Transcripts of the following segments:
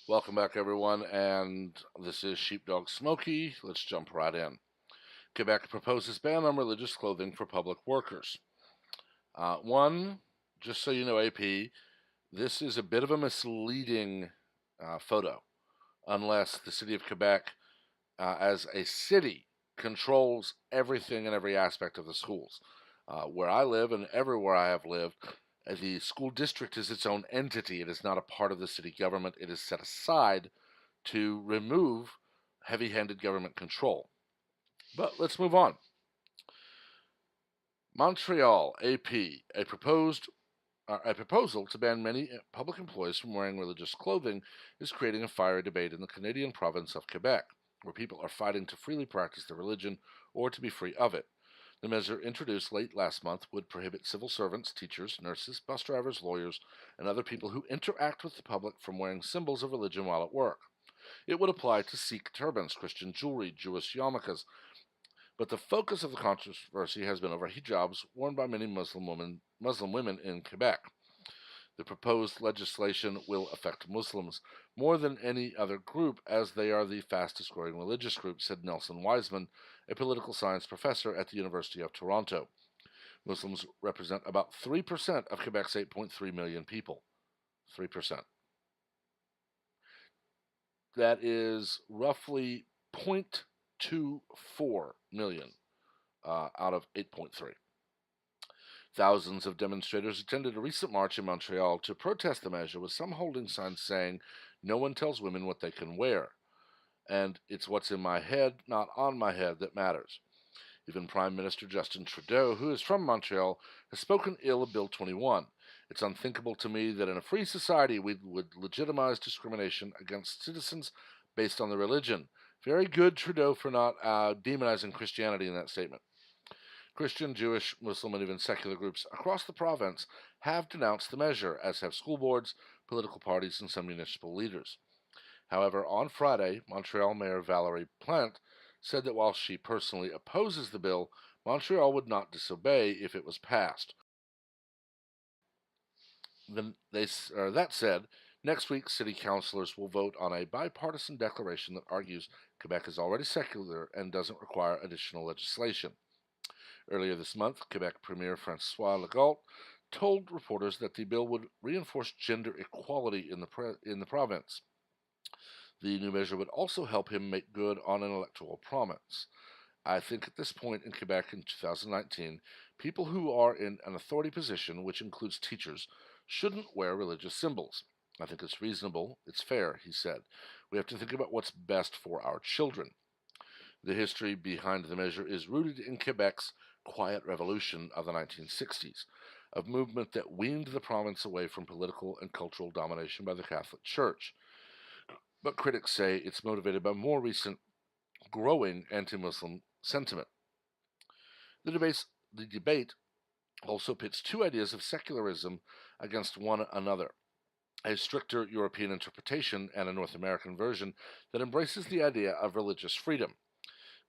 Welcome back, everyone, and this is Sheepdog Smokey. Let's jump right in. Quebec proposes ban on religious clothing for public workers. One, just so you know, AP, this is a bit of a misleading photo, unless the city of Quebec, as a city, controls everything and every aspect of the schools. Where I live and everywhere I have lived, the school district is its own entity. It is not a part of the city government. It is set aside to remove heavy handed government control. But let's move on. Montreal, AP, a proposal to ban many public employees from wearing religious clothing is creating a fiery debate in the Canadian province of Quebec, where people are fighting to freely practice their religion or to be free of it. The measure, introduced late last month, would prohibit civil servants, teachers, nurses, bus drivers, lawyers, and other people who interact with the public from wearing symbols of religion while at work. It would apply to Sikh turbans, Christian jewelry, Jewish yarmulkes, but the focus of the controversy has been over hijabs worn by many Muslim women in Quebec. The proposed legislation will affect Muslims more than any other group, as they are the fastest growing religious group, said Nelson Wiseman, a political science professor at the University of Toronto. Muslims represent about 3% of Quebec's 8.3 million people. 3%. That is roughly 0.24 million out of 8.3. Thousands of demonstrators attended a recent march in Montreal to protest the measure, with some holding signs saying, "No one tells women what they can wear," and "It's what's in my head, not on my head, that matters." Even Prime Minister Justin Trudeau, who is from Montreal, has spoken ill of Bill 21. "It's unthinkable to me that in a free society we would legitimize discrimination against citizens based on their religion." Very good, Trudeau, for not demonizing Christianity in that statement. Christian, Jewish, Muslim, and even secular groups across the province have denounced the measure, as have school boards, political parties, and some municipal leaders. However, on Friday, Montreal Mayor Valerie Plante said that while she personally opposes the bill, Montreal would not disobey if it was passed. That said, next week city councilors will vote on a bipartisan declaration that argues Quebec is already secular and doesn't require additional legislation. Earlier this month, Quebec Premier Francois Legault told reporters that the bill would reinforce gender equality in the province. The new measure would also help him make good on an electoral promise. "I think at this point in Quebec in 2019, people who are in an authority position, which includes teachers, shouldn't wear religious symbols. I think it's reasonable, it's fair," he said. "We have to think about what's best for our children." The history behind the measure is rooted in Quebec's Quiet Revolution of the 1960s, a movement that weaned the province away from political and cultural domination by the Catholic Church. But critics say it's motivated by more recent, growing anti-Muslim sentiment. The debate also pits two ideas of secularism against one another: a stricter European interpretation and a North American version that embraces the idea of religious freedom.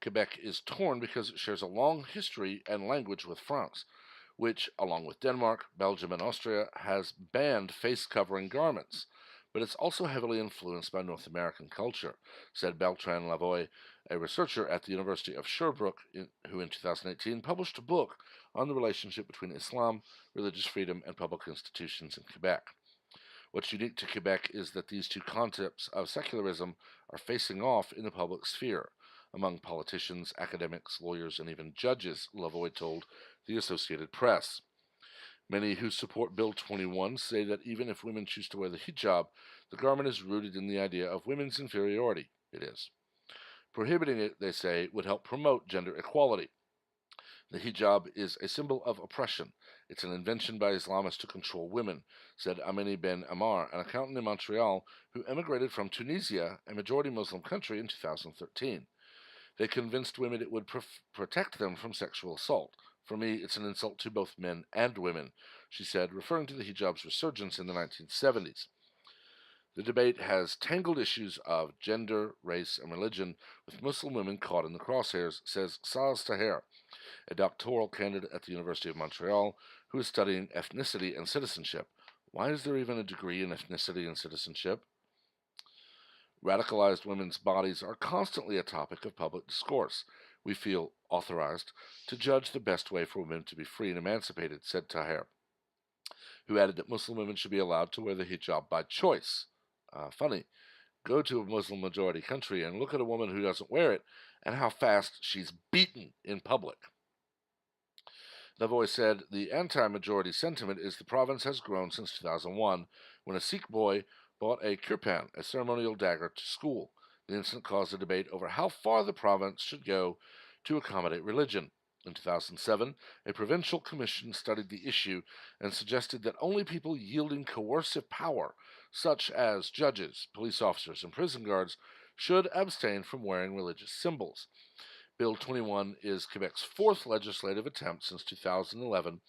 Quebec is torn because it shares a long history and language with France, which, along with Denmark, Belgium, and Austria, has banned face-covering garments. But it's also heavily influenced by North American culture, said Beltran Lavoie, a researcher at the University of Sherbrooke, who in 2018 published a book on the relationship between Islam, religious freedom, and public institutions in Quebec. What's unique to Quebec is that these two concepts of secularism are facing off in the public sphere, among politicians, academics, lawyers, and even judges, Lavoie told the Associated Press. Many who support Bill 21 say that even if women choose to wear the hijab, the garment is rooted in the idea of women's inferiority. It is. Prohibiting it, they say, would help promote gender equality. "The hijab is a symbol of oppression. It's an invention by Islamists to control women," said Amini Ben Amar, an accountant in Montreal who emigrated from Tunisia, a majority Muslim country, in 2013. "They convinced women it would protect them from sexual assault. For me, it's an insult to both men and women," she said, referring to the hijab's resurgence in the 1970s. The debate has tangled issues of gender, race, and religion, with Muslim women caught in the crosshairs, says Saz Taher, a doctoral candidate at the University of Montreal who is studying ethnicity and citizenship. Why is there even a degree in ethnicity and citizenship? Radicalized women's bodies are constantly a topic of public discourse. We feel authorized to judge the best way for women to be free and emancipated, said Taher, who added that Muslim women should be allowed to wear the hijab by choice. Funny. Go to a Muslim majority country and look at a woman who doesn't wear it and how fast she's beaten in public. Lavoie said the anti-majority sentiment is the province has grown since 2001 when a Sikh boy brought a kirpan, a ceremonial dagger, to school. The incident caused a debate over how far the province should go to accommodate religion. In 2007, a provincial commission studied the issue and suggested that only people yielding coercive power, such as judges, police officers, and prison guards, should abstain from wearing religious symbols. Bill 21 is Quebec's fourth legislative attempt since 2011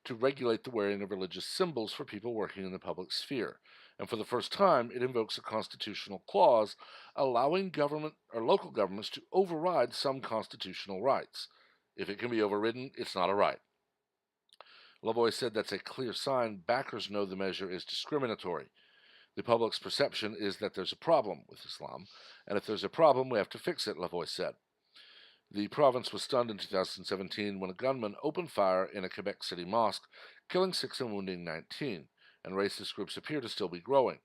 to regulate the wearing of religious symbols for people working in the public sphere. And for the first time, it invokes a constitutional clause allowing government or local governments to override some constitutional rights. If it can be overridden, it's not a right. Lavoie said that's a clear sign backers know the measure is discriminatory. The public's perception is that there's a problem with Islam, and if there's a problem, we have to fix it, Lavoie said. The province was stunned in 2017 when a gunman opened fire in a Quebec City mosque, killing 6 and wounding 19, and racist groups appear to still be growing.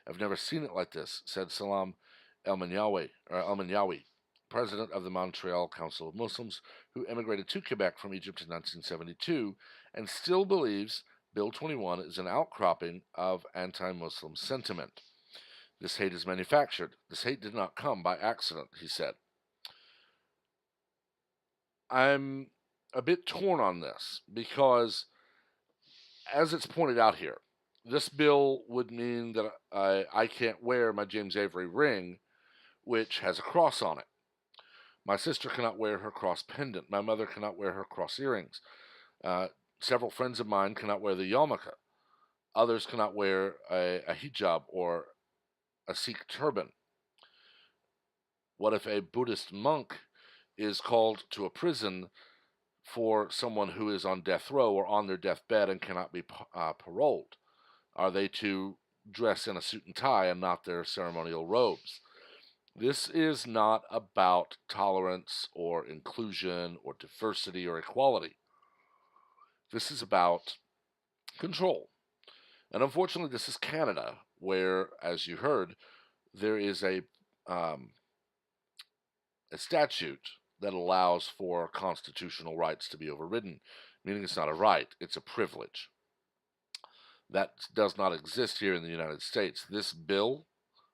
I've never seen it like this, said Salam El-Manyawi, president of the Montreal Council of Muslims, who emigrated to Quebec from Egypt in 1972 and still believes Bill 21 is an outcropping of anti-Muslim sentiment. This hate is manufactured. This hate did not come by accident, he said. I'm a bit torn on this because, as it's pointed out here, this bill would mean that I can't wear my James Avery ring, which has a cross on it. My sister cannot wear her cross pendant. My mother cannot wear her cross earrings. Several friends of mine cannot wear the yarmulke. Others cannot wear a hijab or a Sikh turban. What if a Buddhist monk is called to a prison for someone who is on death row or on their deathbed and cannot be paroled? Are they to dress in a suit and tie and not their ceremonial robes? This is not about tolerance or inclusion or diversity or equality. This is about control. And unfortunately, this is Canada, where, as you heard, there is a statute that allows for constitutional rights to be overridden, meaning it's not a right, it's a privilege. That does not exist here in the United States. This bill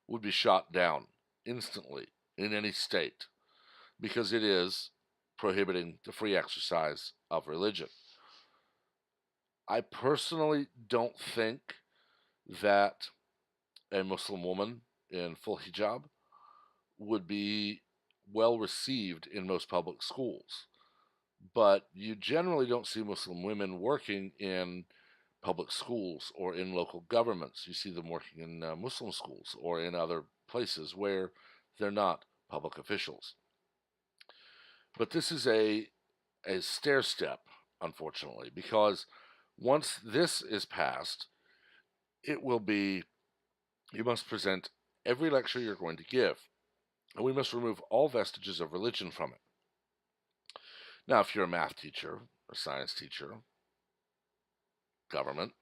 would be shot down instantly in any state because it is prohibiting the free exercise of religion. I personally don't think that a Muslim woman in full hijab would be well received in most public schools. But you generally don't see Muslim women working in public schools or in local governments. You see them working in Muslim schools or in other places where they're not public officials. But this is a stair step, unfortunately, because once this is passed, it will be you must present every lecture you're going to give, and we must remove all vestiges of religion from it. Now, if you're a math teacher, a science teacher, government,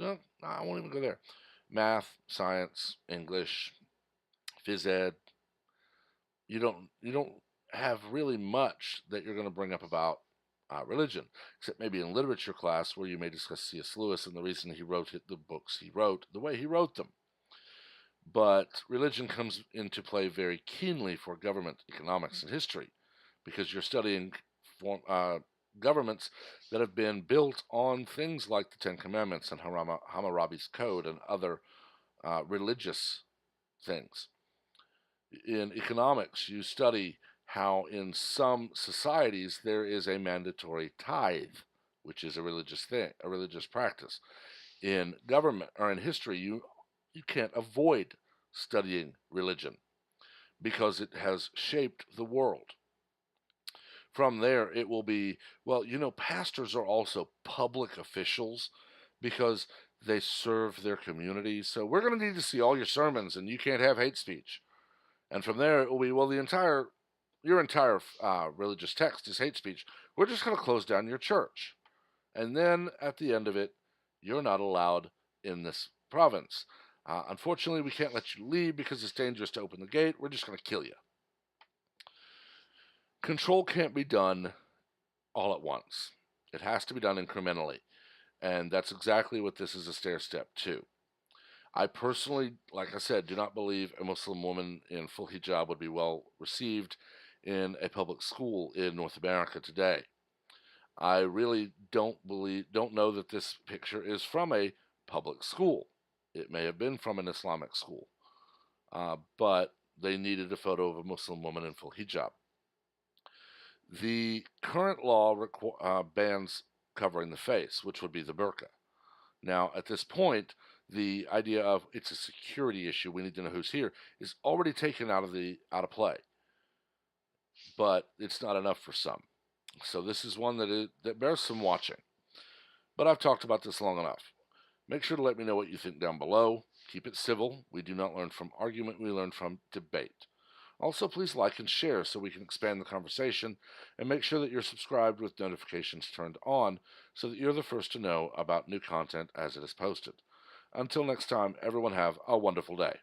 no, I won't even go there. Math, science, English, phys ed, you don't have really much that you're going to bring up about religion, except maybe in literature class where you may discuss C.S. Lewis and the reason he wrote the books he wrote, the way he wrote them. But religion comes into play very keenly for government, economics, and history, because you're studying governments that have been built on things like the Ten Commandments and Hammurabi's Code and other religious things. In economics, you study how in some societies there is a mandatory tithe, which is a religious thing, a religious practice. In government or in history, you can't avoid studying religion because it has shaped the world. From there, it will be, well, pastors are also public officials because they serve their community. So we're going to need to see all your sermons, and you can't have hate speech. And from there, it will be, well, your entire religious text is hate speech. We're just going to close down your church. And then at the end of it, you're not allowed in this province. Unfortunately, we can't let you leave because it's dangerous to open the gate. We're just going to kill you. Control can't be done all at once. It has to be done incrementally. And that's exactly what this is a stair step to. I personally, like I said, do not believe a Muslim woman in full hijab would be well received in a public school in North America today. I really don't know that this picture is from a public school. It may have been from an Islamic school, but they needed a photo of a Muslim woman in full hijab. The current law bans covering the face, which would be the burqa. Now, at this point, the idea of it's a security issue, we need to know who's here, is already taken out of play. But it's not enough for some. So this is one that bears some watching. But I've talked about this long enough. Make sure to let me know what you think down below. Keep it civil. We do not learn from argument, we learn from debate. Also, please like and share so we can expand the conversation, and make sure that you're subscribed with notifications turned on so that you're the first to know about new content as it is posted. Until next time, everyone have a wonderful day.